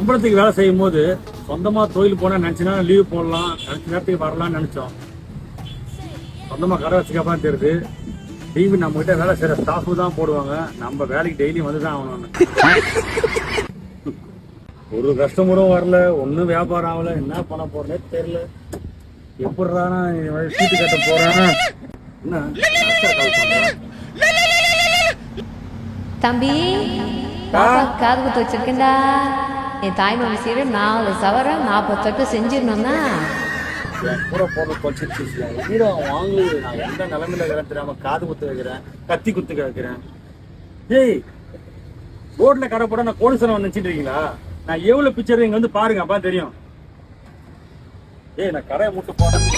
சம்பளத்துக்கு வேலை செய்யும் போது சொந்தமா தொழில் போனா நினைச்சுனா லீவ் போடலாம், நினைச்ச நேரத்துக்கு வரலாம்னு நினைச்சோம். சொந்தமா கடை வச்சுக்கப்பதான் தெரியுது லீவு நம்ம கிட்ட வேலை செய்யற ஸ்டாஃப் தான் போடுவாங்க. நம்ம வேலைக்கு டெய்லி வந்துதான் ஆகணும்னு. ஒரு கஸ்டமரும் வரல, ஒன்னும் வியாபாரம் ஆகல. என்ன பண்ண போறேன்னே தெரியல. எப்படிறானா சீட்டு கட்ட போறேன். என்ன கால் பண்றேன். தம்பி காது குத்து வச்சிருக்கேன்டா. என் தாய்மொழி சீடு 4 சவரம் 40 தொட்டு செஞ்சிடணும்னா என் கூட போன தொலைச்சிருச்சு. வாங்கி நான் எந்த நிலைமையில இருக்கிறேன் தெரியாம காது குத்து வைக்கிறேன், கத்தி குத்து வைக்கிறேன். ஏய் ரோட்ல கடை போட நான் கோடிசனம் நினைச்சிட்டு இருக்கீங்களா? நான் எவ்வளவு பிக்சர் இங்க வந்து பாருங்க அப்பா தெரியும். ஏய் நான் கடையை முட்டு போறேன்.